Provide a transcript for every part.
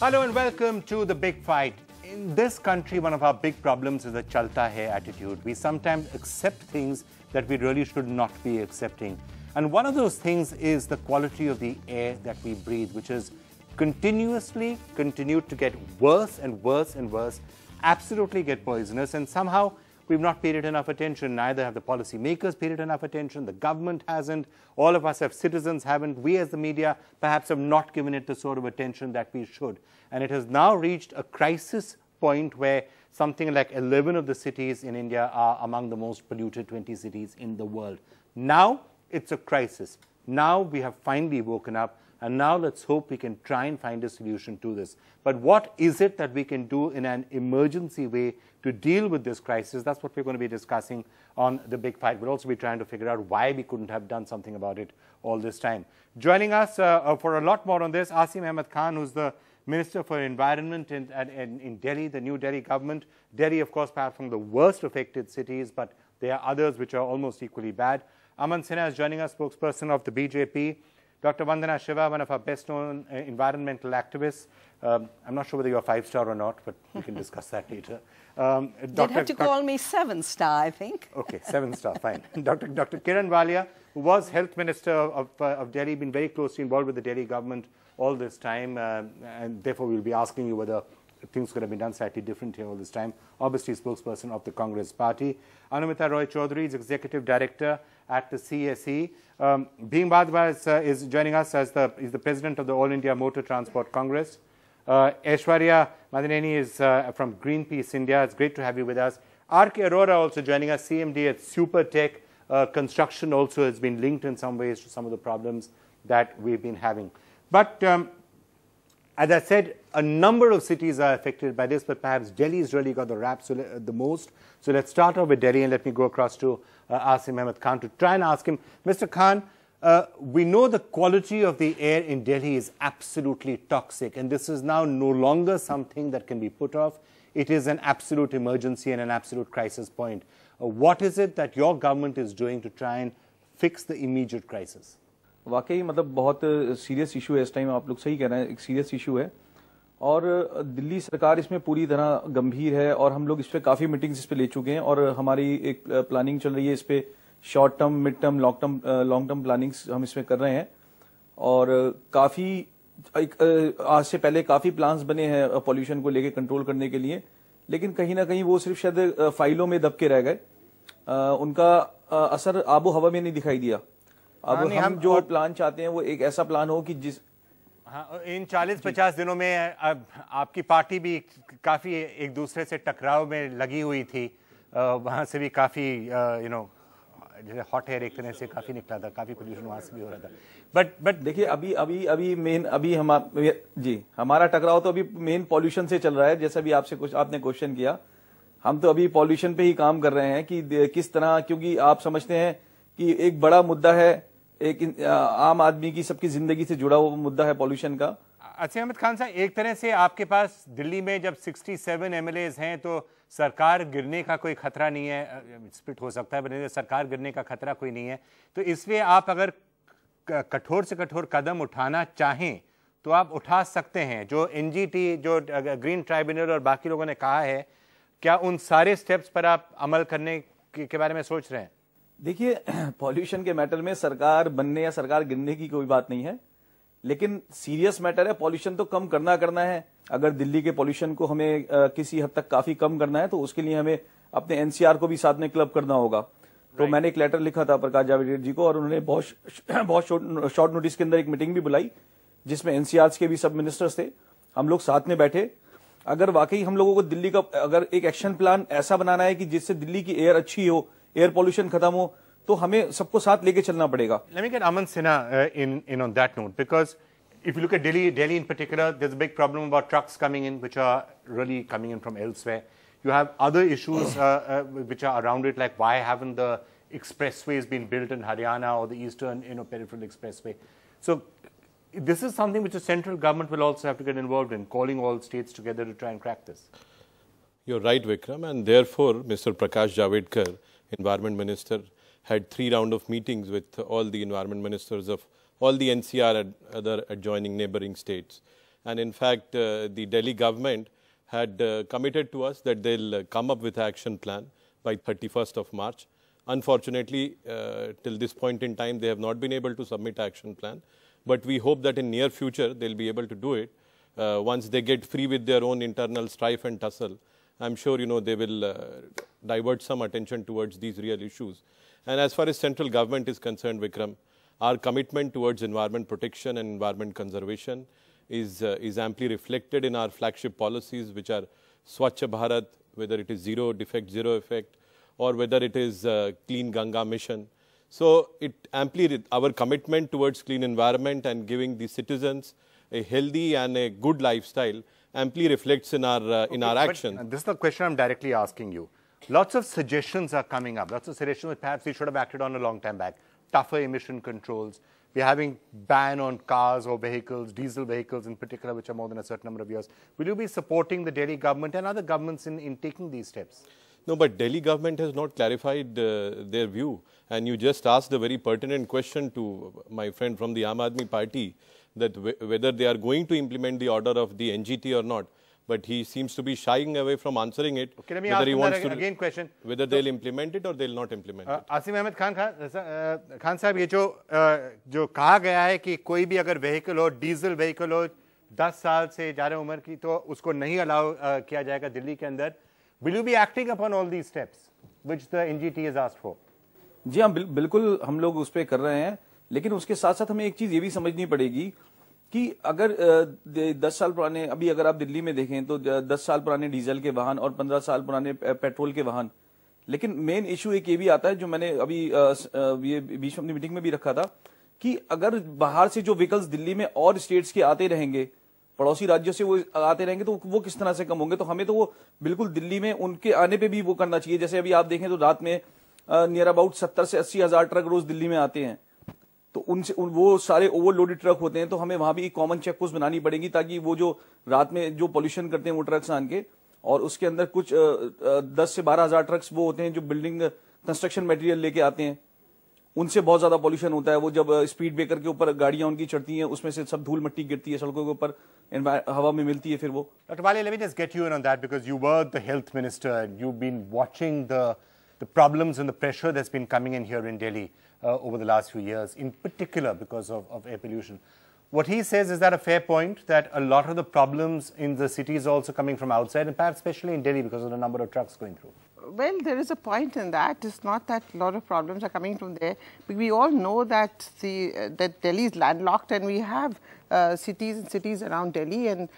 Hello and welcome to The Big Fight. In this country, one of our big problems is the chalta hai attitude. We sometimes accept things that we really should not be accepting. And one of those things is the quality of the air that we breathe, which has continued to get worse and worse and worse, absolutely get poisonous, and somehow we've not paid it enough attention. Neither have the policy makers paid it enough attention. The government hasn't. All of us as citizens haven't. We as the media perhaps have not given it the sort of attention that we should. And it has now reached a crisis point where something like 11 of the cities in India are among the most polluted 20 cities in the world. Now it's a crisis. Now we have finally woken up. And now let's hope we can try and find a solution to this. But what is it that we can do in an emergency way to deal with this crisis? That's what we're going to be discussing on The Big Fight. We'll also be trying to figure out why we couldn't have done something about it all this time. Joining us for a lot more on this, Asim Ahmed Khan, who's the Minister for Environment in Delhi, the new Delhi government. Delhi, of course, perhaps one of the worst affected cities, but there are others which are almost equally bad. Aman Sinha is joining us, spokesperson of the BJP. Dr. Vandana Shiva, one of our best-known environmental activists. I'm not sure whether you're 5-star or not, but we can discuss that later. They'd have to call me 7-star, I think. Okay, 7-star, fine. Dr. Kiran Walia, who was Health Minister of Delhi, been very closely involved with the Delhi government all this time, and therefore we'll be asking you whether things could have been done slightly different here all this time. Obviously, spokesperson of the Congress Party. Anumita Roy Chaudhary is Executive Director at the CSE. Bhim Bhardwaj is joining us as the President of the All India Motor Transport Congress. Aishwarya Madineni is from Greenpeace India. It's great to have you with us. R.K. Arora also joining us, CMD at Supertech. Construction also has been linked in some ways to some of the problems that we've been having. But as I said, a number of cities are affected by this, but perhaps Delhi's really got the rap the most. So let's start off with Delhi, and let me go across to Asim Ahmed Khan to try and ask him. Mr. Khan, we know the quality of the air in Delhi is absolutely toxic, and this is now no longer something that can be put off. It is an absolute emergency and an absolute crisis point. What is it that your government is doing to try and fix the immediate crisis? वाकई मतलब बहुत serious issue है इस time, आप लोग सही कह रहे हैं, एक सीरियस इशू है और दिल्ली सरकार इसमें पूरी तरह गंभीर है और हम लोग इस पे काफ़ी मीटिंग्स इस पे ले चुके हैं और हमारी एक प्लानिंग चल रही है इस पे, short term, mid term, long term plannings हम इसमें कर रहे हैं और काफ़ी आज से पहले काफ़ी प्लान्स बने हैं पॉल्यूशन को लेके कंट्रोल करने के लिए, लेकिन कहीं ना कहीं वो सिर्फ शायद फाइलों में दब के रह गए, उनका असर आबो हवा में नहीं दिखाई दिया। अब हम जो प्लान चाहते हैं वो एक ऐसा प्लान हो कि जिस इन 40-50 दिनों में आपकी पार्टी भी काफी एक दूसरे से टकराव में लगी हुई थी, वहां से भी काफी हॉट एयर एक तरह से काफी निकला था, काफी पोल्यूशन वहां से भी हो रहा था। बट देखिए हमारा टकराव तो अभी मेन पॉल्यूशन से चल रहा है, जैसा भी आपने क्वेश्चन किया, हम तो अभी पॉल्यूशन पे ही काम कर रहे हैं कि किस तरह, क्योंकि आप समझते हैं कि एक बड़ा मुद्दा है, एक आम आदमी की सबकी जिंदगी से जुड़ा हुआ मुद्दा है पॉल्यूशन का। अच्छा अहमद खान साहब, एक तरह से आपके पास दिल्ली में जब 67 एमएलएज हैं तो सरकार गिरने का कोई खतरा नहीं है, स्प्लिट हो सकता है पर सरकार गिरने का खतरा कोई नहीं है, तो इसलिए आप अगर कठोर से कठोर कदम उठाना चाहें तो आप उठा सकते हैं। जो एनजीटी, जो ग्रीन ट्राइब्यूनल और बाकी लोगों ने कहा है, क्या उन सारे स्टेप्स पर आप अमल करने के बारे में सोच रहे हैं? देखिए, पॉल्यूशन के मैटर में सरकार बनने या सरकार गिरने की कोई बात नहीं है, लेकिन सीरियस मैटर है, पॉल्यूशन तो कम करना है। अगर दिल्ली के पॉल्यूशन को हमें किसी हद तक काफी कम करना है तो उसके लिए हमें अपने एनसीआर को भी साथ में क्लब करना होगा। तो मैंने एक लेटर लिखा था प्रकाश जावड़ेकर जी को और उन्होंने बहुत शॉर्ट नोटिस के अंदर एक मीटिंग भी बुलाई जिसमें एनसीआर के भी सब मिनिस्टर्स थे, हम लोग साथ में बैठे। अगर वाकई हम लोगों को दिल्ली का अगर एक एक्शन प्लान ऐसा बनाना है कि जिससे दिल्ली की एयर अच्छी हो, एयर पॉल्यूशन खत्म हो, तो हमें सबको साथ लेके चलना पड़ेगा। Let me get Aman Sinha in on that note, because if you look at Delhi in particular, there's a big problem about trucks coming in, which are really coming in from elsewhere. You have other issues which are around it, like why haven't the expressways been built in Haryana or the eastern peripheral expressway? So this is something which the central government will also have to get involved in, calling all states together to try and crack this. You're right, Vikram, and therefore Mr. Prakash Javadekar, Environment Minister, had 3 rounds of meetings with all the environment ministers of all the NCR and other adjoining neighboring states. And in fact, the Delhi government had committed to us that they'll come up with an action plan by 31st of March. Unfortunately, till this point in time, they have not been able to submit action plan. But we hope that in near future, they'll be able to do it. Once they get free with their own internal strife and tussle, I'm sure, they will divert some attention towards these real issues. And as far as central government is concerned, Vikram, our commitment towards environment protection and environment conservation is amply reflected in our flagship policies, which are Swachh Bharat, whether it is zero defect, zero effect, or whether it is Clean Ganga mission. So it amply, our commitment towards clean environment and giving the citizens a healthy and a good lifestyle amply reflects in our action. This is the question I'm directly asking you. Lots of suggestions are coming up. Lots of suggestions that perhaps we should have acted on a long time back. Tougher emission controls. We're having ban on cars or vehicles, diesel vehicles in particular, which are more than a certain number of years. Will you be supporting the Delhi government and other governments in taking these steps? No, but Delhi government has not clarified their view. And you just asked a very pertinent question to my friend from the Aam Aadmi Party, that whether they are going to implement the order of the NGT or not. But he seems to be shying away from answering it. Okay, let me ask you again question. Whether they'll implement it or they'll not implement it. Asim Ahmad Khan साहब, ये जो कहा गया है कि कोई भी अगर व्हीकल हो, डीजल व्हीकल हो, 10 साल से ज़्यादा उम्र की, तो उसको नहीं अलाउ किया जाएगा दिल्ली के अंदर. Will you be acting upon all these steps which the NGT has asked for? जी हाँ, बिल्कुल हम लोग उस पर कर रहे हैं, लेकिन उसके साथ साथ हमें एक चीज ये भी समझनी पड़ेगी कि अगर 10 साल पुराने, अभी अगर आप दिल्ली में देखें तो 10 साल पुराने डीजल के वाहन और 15 साल पुराने पेट्रोल के वाहन, लेकिन मेन इशू एक ये भी आता है जो मैंने अभी ये बीच में अपनी मीटिंग में भी रखा था कि अगर बाहर से जो व्हीकल्स दिल्ली में और स्टेट्स के आते रहेंगे, पड़ोसी राज्यों से वो आते रहेंगे, तो वो किस तरह से कम होंगे. तो हमें तो वो बिल्कुल दिल्ली में उनके आने पे भी वो करना चाहिए. जैसे अभी आप देखें तो रात में नियर अबाउट 70 से 80 हजार ट्रक रोज दिल्ली में आते हैं, तो उनसे वो सारे ओवरलोडेड ट्रक होते हैं. तो हमें वहां भी एक कॉमन चेक पोस्ट बनानी पड़ेगी ताकि वो जो रात में जो पोल्यूशन करते हैं वो ट्रक्स आन के, और उसके अंदर कुछ 10 से 12 हजार ट्रक्स वो होते हैं जो बिल्डिंग कंस्ट्रक्शन मटेरियल लेके आते हैं. उनसे बहुत ज्यादा पोल्यूशन होता है. वो जब स्पीड ब्रेकर के ऊपर गाड़ियां उनकी चढ़ती हैं, उसमें से सब धूल मिट्टी गिरती है सड़कों के ऊपर, हवा में मिलती है. फिर वो Dr. Walia, let me just get you in on that, because you were the health minister and you've been watching the problems and the pressure that's been coming in here in Delhi over the last few years, in particular because of air pollution. What he says, is that a fair point, that a lot of the problems in the city is also coming from outside, and perhaps especially in Delhi because of the number of trucks going through? Well, there is a point in that. It's not that a lot of problems are coming from there. We all know that that Delhi is landlocked, and we have cities and cities around Delhi, and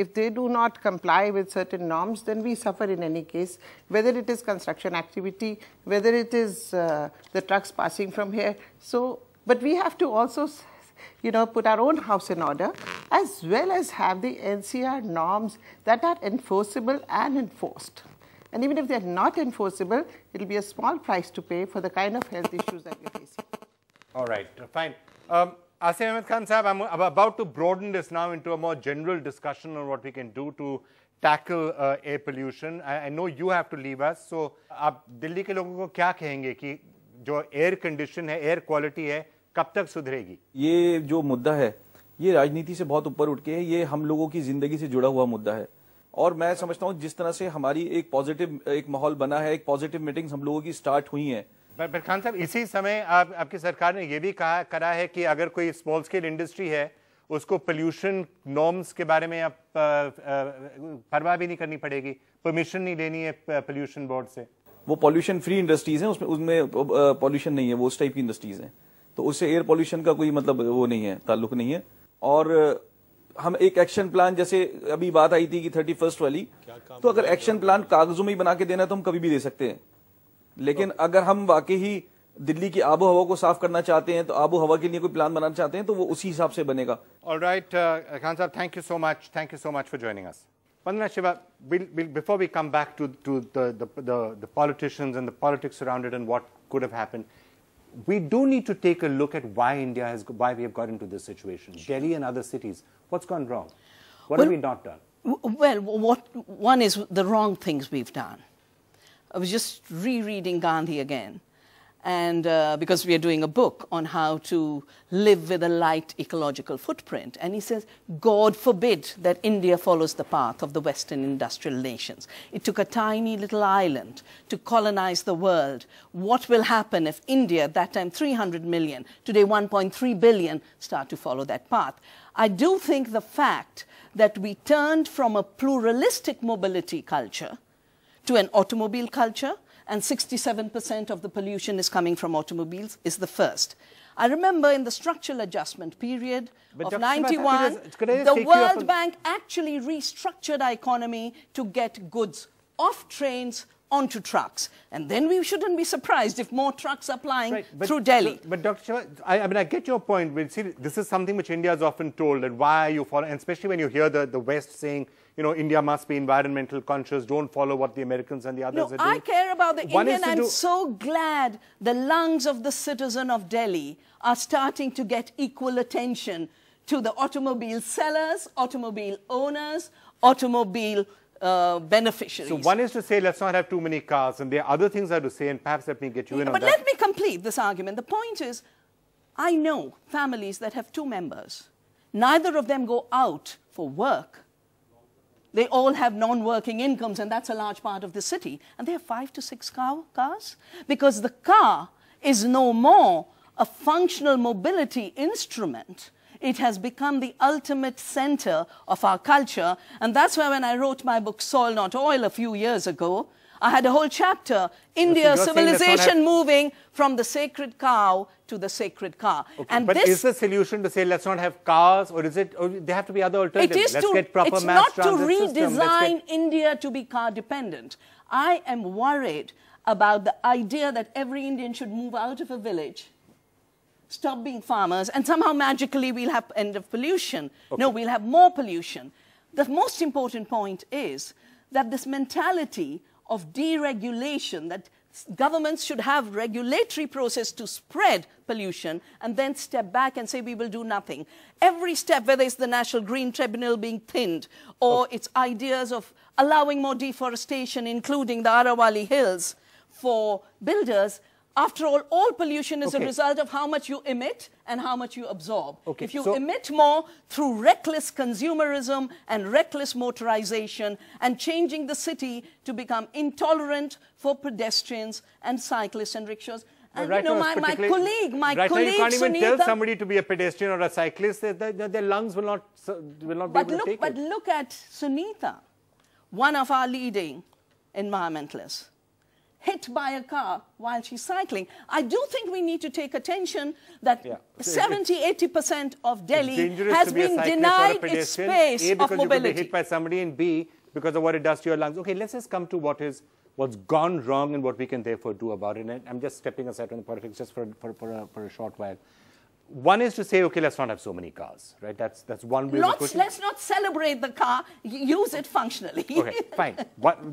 if they do not comply with certain norms, then we suffer in any case, whether it is construction activity, whether it is the trucks passing from here. So, but we have to also, put our own house in order, as well as have the NCR norms that are enforceable and enforced. And even if they're not enforceable, it'll be a small price to pay for the kind of health issues that we're facing. All right, fine. Asim Ahmed Khan Sahab, I'm about to broaden this now into a more general discussion on what we can do to tackle air pollution. I know you have to leave us, so आप दिल्ली के लोगों को क्या कहेंगे कि जो air condition है, air quality है, कब तक सुधरेगी? ये जो मुद्दा है, ये राजनीति से बहुत ऊपर उठ के है. ये हम लोगों की जिंदगी से जुड़ा हुआ मुद्दा है. और मैं समझता हूँ जिस तरह से हमारी एक पॉजिटिव एक माहौल बना है, एक पॉजिटिव मीटिंग्स हम लोगों की स्टार्ट हुई हैं. पर खान साहब, इसी समय आपकी सरकार ने ये भी करा है कि अगर कोई स्मॉल स्केल इंडस्ट्री है, उसको पोल्यूशन नॉर्म्स के बारे में आप परवाह भी नहीं करनी पड़ेगी, परमिशन नहीं लेनी है पोल्यूशन बोर्ड से. वो पॉल्यूशन फ्री इंडस्ट्रीज हैं, उसमें पॉल्यूशन नहीं है, वो उस टाइप की इंडस्ट्रीज हैं. तो उससे एयर पॉल्यूशन का कोई मतलब वो नहीं है, ताल्लुक नहीं है. और हम एक एक्शन प्लान, जैसे अभी बात आई थी कि 31st वाली, तो अगर एक्शन प्लान कागजों में ही बना के देना तो हम कभी भी दे सकते हैं. लेकिन अगर हम वाकई ही दिल्ली की आबो हवा को साफ करना चाहते हैं, तो आबो हवा के लिए कोई प्लान बनाना चाहते हैं, तो वो उसी हिसाब से बनेगा. ऑलराइट खान साहब, thank you so much for joining us. Vandana Shiva, before we come back to the politicians and the politics around it and what could have happened, we do need to take a look at why we have got into this situation. Delhi and other cities, what's gone wrong? What have we not done? Well, one is the wrong things we've done. I was just rereading Gandhi again, and because we are doing a book on how to live with a light ecological footprint. And he says, God forbid that India follows the path of the Western industrial nations. It took a tiny little island to colonize the world. What will happen if India, at that time 300 million, today 1.3 billion, start to follow that path? I do think the fact that we turned from a pluralistic mobility culture to an automobile culture, and 67% of the pollution is coming from automobiles, is the first. I remember in the structural adjustment period of 91, the World Bank actually restructured our economy to get goods off trains onto trucks. And then we shouldn't be surprised if more trucks are plying through Delhi. But Dr. Shiva, I mean, I get your point. But see, this is something which India is often told, that why are you following, and especially when you hear the West saying, you know, India must be environmental conscious, don't follow what the Americans and the others are doing. I care about the Indian. I'm so glad the lungs of the citizen of Delhi are starting to get equal attention to the automobile sellers, automobile owners, automobile beneficiaries. So one is to say, let's not have too many cars, and there are other things I have to say, and perhaps let me get you in on that. But let me complete this argument. The point is, I know families that have 2 members. Neither of them go out for work. They all have non-working incomes, and that's a large part of the city. And they have 5 to 6 cars, because the car is no more a functional mobility instrument. It has become the ultimate center of our culture. And that's why when I wrote my book, Soil Not Oil, a few years ago, I had a whole chapter, India civilization moving from the sacred cow to the sacred car. Okay, and but is the solution to say let's not have cars, or is it, or there have to be other alternatives? It's not to redesign India to be car dependent. I am worried about the idea that every Indian should move out of a village, stop being farmers, and somehow magically we'll have end of pollution. Okay. No, we'll have more pollution. The most important point is that this mentality of deregulation, that governments should have regulatory process to spread pollution and then step back and say we will do nothing. Every step, whether it's the National Green Tribunal being thinned or its ideas of allowing more deforestation, including the Arawali Hills for builders, after all pollution is a result of how much you emit and how much you absorb. Okay, if you emit more through reckless consumerism and reckless motorization and changing the city to become intolerant for pedestrians and cyclists and rickshaws. And right, you know, my colleague, you can't even tell somebody to be a pedestrian or a cyclist. Their lungs will not be able to take it. But look at Sunita, one of our leading environmentalists, hit by a car while she's cycling. I do think we need to take attention that 70–80% of Delhi has been denied its space of mobility. A, because you could be hit by somebody, and B, because of what it does to your lungs. Okay, let's just come to what's gone wrong and what we can therefore do about it. And I'm just stepping aside from the politics just for a short while. One is to say, okay, let's not have so many cars, right? That's one way. Let's not celebrate the car. Use it functionally. Okay, fine.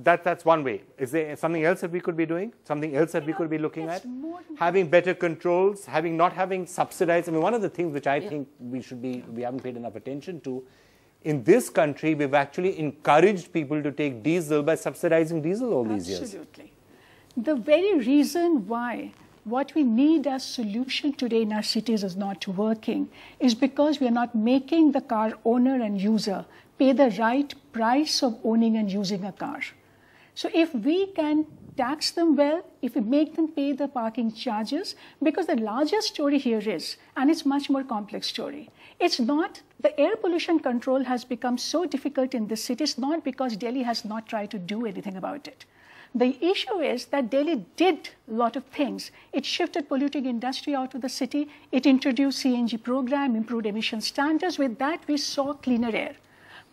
That's one way. Is there something else that we could be doing? Something else that we could be looking at? Having better controls, not having subsidized. I mean, one of the things which I think we haven't paid enough attention to, in this country, we've actually encouraged people to take diesel by subsidizing diesel all these years. Absolutely. The very reason why what we need as solution today in our cities is not working is because we are not making the car owner and user pay the right price of owning and using a car. So if we can tax them well, if we make them pay the parking charges, because the larger story here is, and it's much more complex story, it's not, the air pollution control has become so difficult in this city, it's not because Delhi has not tried to do anything about it. The issue is that Delhi did a lot of things. It shifted polluting industry out of the city. It introduced CNG program, improved emission standards. With that, we saw cleaner air.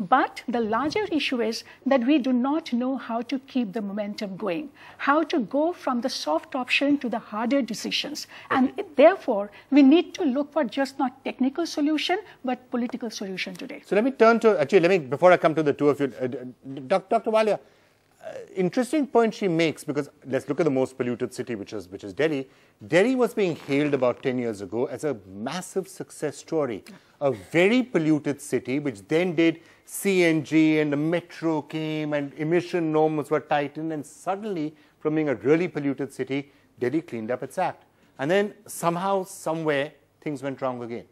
But the larger issue is that we do not know how to keep the momentum going, how to go from the soft option to the harder decisions. And therefore, we need to look for just not technical solution, but political solution today. So let me turn to, before I come to the two of you, Dr. Walia, interesting point she makes, because let's look at the most polluted city, which is Delhi. Delhi was being hailed about 10 years ago as a massive success story. A very polluted city, which then did CNG and the metro came and emission norms were tightened, and suddenly, from being a really polluted city, Delhi cleaned up its act. and then somehow, somewhere, things went wrong again.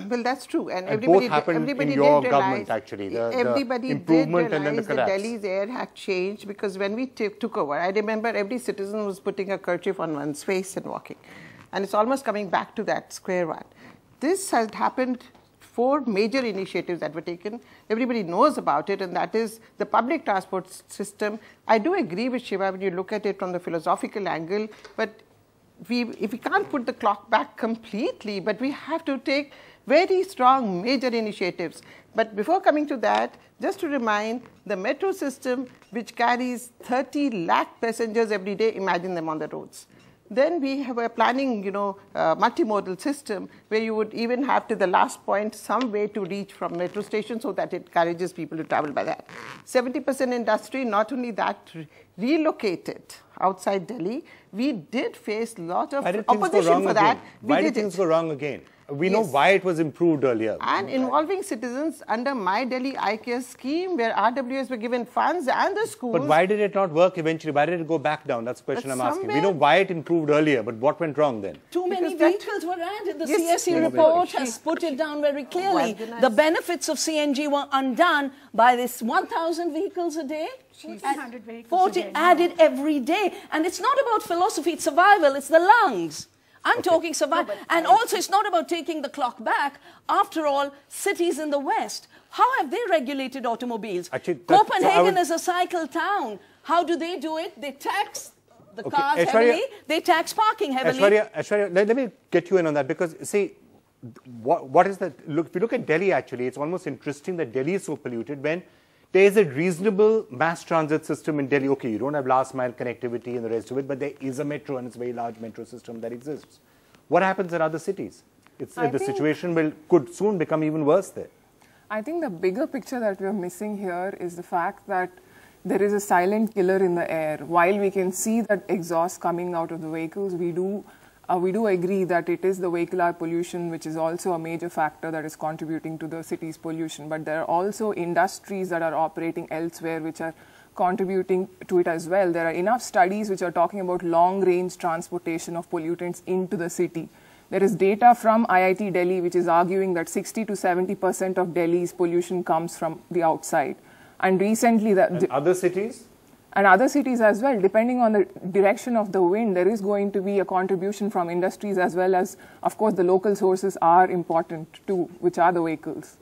Well, that's true, and both happened in your government, actually. Everybody did realize that Delhi's air had changed, because when we took over, I remember every citizen was putting a kerchief on one's face and walking, and it's almost coming back to that square one. This has happened. 4 major initiatives that were taken. Everybody knows about it, and that is the public transport system. I do agree with Shiva when you look at it from the philosophical angle, but if we can't put the clock back completely, but we have to take very strong major initiatives. But before coming to that, just to remind, the metro system, which carries 30 lakh passengers every day, imagine them on the roads. Then we have a planning, multimodal system where you would even have to the last point some way to reach from metro station so that it encourages people to travel by that. 70% industry, not only that, relocated outside Delhi. We did face a lot of opposition for that. Why did things go wrong again? We know why it was improved earlier. And involving citizens under My Delhi iCare scheme, where RWS were given funds and the schools. But why did it not work eventually? Why did it go back down? That's the question I'm asking. We know why it improved earlier, but what went wrong then? Too many vehicles were added. The CSE report has put it down very clearly. The benefits of CNG were undone by this 1,000 vehicles a day. 1,400 vehicles 40 added every day. And it's not about philosophy, it's survival, it's the lungs. I'm talking survival. And also, it's not about taking the clock back. After all, cities in the West, how have they regulated automobiles? Actually, Copenhagen is a cycle town. How do they do it? They tax the cars heavily. They tax parking heavily. Aishwarya, let me get you in on that, because, see, what is that? Look, if you look at Delhi, actually, it's almost interesting that Delhi is so polluted when there is a reasonable mass transit system in Delhi. Okay, you don't have last mile connectivity and the rest of it, but there is a metro, and it's a very large metro system that exists. What happens in other cities? The situation could soon become even worse there. I think the bigger picture that we're missing here is the fact that there is a silent killer in the air. While we can see that exhaust coming out of the vehicles, we do agree that it is the vehicular pollution which is also a major factor that is contributing to the city's pollution. But there are also industries that are operating elsewhere which are contributing to it as well. There are enough studies which are talking about long-range transportation of pollutants into the city. There is data from IIT Delhi which is arguing that 60 to 70% of Delhi's pollution comes from the outside. And recently... And other cities? And other cities as well, depending on the direction of the wind, there is going to be a contribution from industries as well as, of course, the local sources are important too, which are the vehicles.